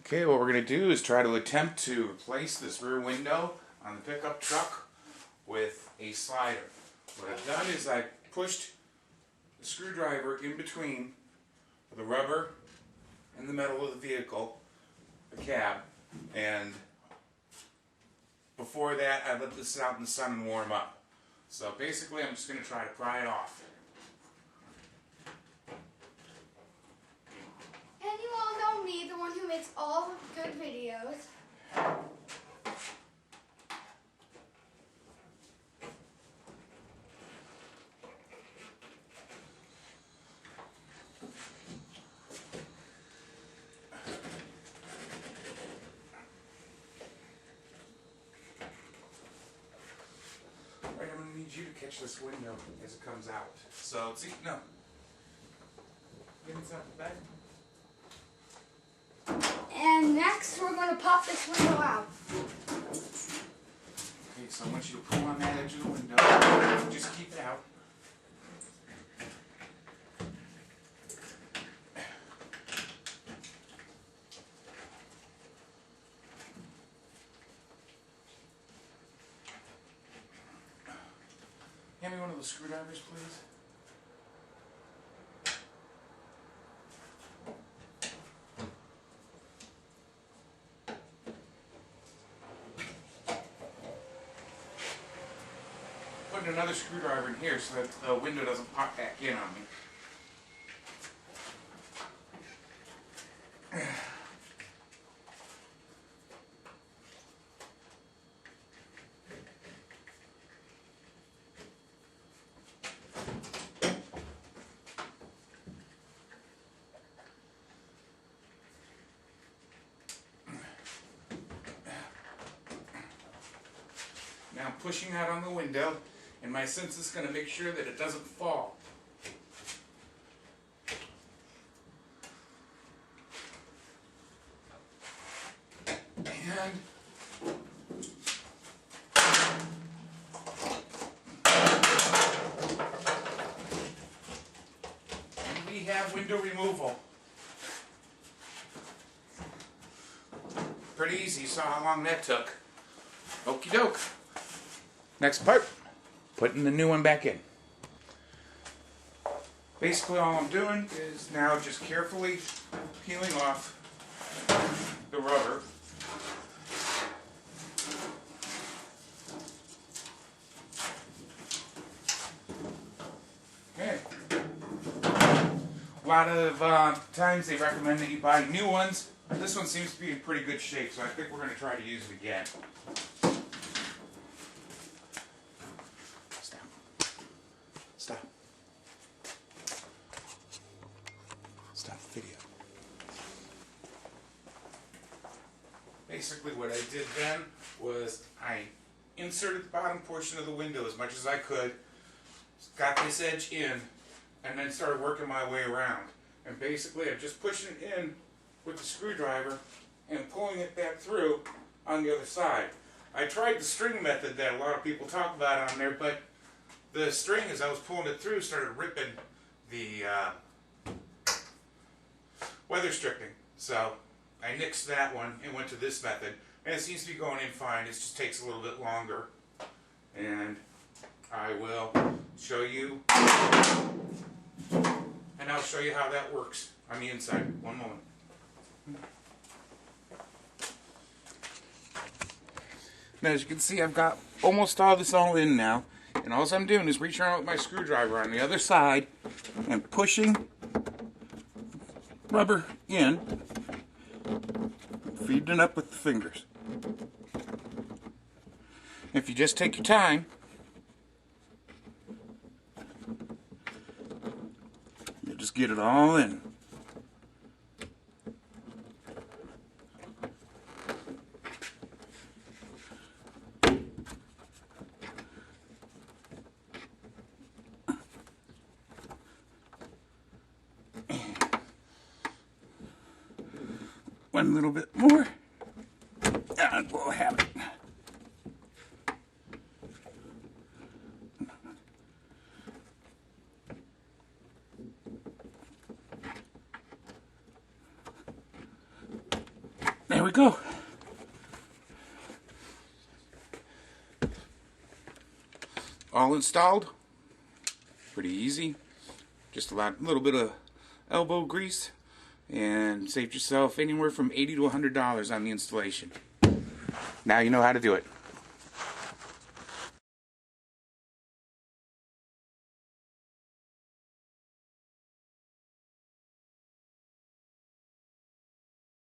Okay, what we're going to do is try to attempt to replace this rear window on the pickup truck with a slider. What I've done is I pushed the screwdriver in between the rubber and the metal of the vehicle, the cab, and before that I let this sit out in the sun and warm up. So basically I'm just going to try to pry it off. And you all know me, the one who makes all the good videos. Alright, I'm going to need you to catch this window as it comes out. So, see, no. Get inside the back. And next we're going to pop this window out. Okay, so I want you to pull on that edge of the window. Just keep it out. Hand me one of those screwdrivers, please. Putting another screwdriver in here so that the window doesn't pop back in on me. Now I'm pushing out on the window, and my sense is going to make sure that it doesn't fall. And we have window removal. Pretty easy. You saw how long that took. Okie doke. Next part, putting the new one back in. Basically all I'm doing is now just carefully peeling off the rubber. Okay. A lot of times they recommend that you buy new ones. This one seems to be in pretty good shape, so I think we're going to try to use it again. Stop. Stop the video. Basically what I did then was I inserted the bottom portion of the window as much as I could, got this edge in, and then started working my way around. And basically I'm just pushing it in with the screwdriver and pulling it back through on the other side. I tried the string method that a lot of people talk about on there, but the string, as I was pulling it through, started ripping the weather stripping. So I nixed that one and went to this method. And it seems to be going in fine. It just takes a little bit longer. And I will show you, and I'll show you how that works on the inside. One moment. Now, as you can see, I've got almost all this all in now. And all I'm doing is reaching around with my screwdriver on the other side and pushing rubber in, feeding it up with the fingers. If you just take your time, you just get it all in. One little bit more, and we'll have it. we go. All installed. Pretty easy. Just a little bit of elbow grease, and saved yourself anywhere from $80 to $100 on the installation. Now you know how to do it.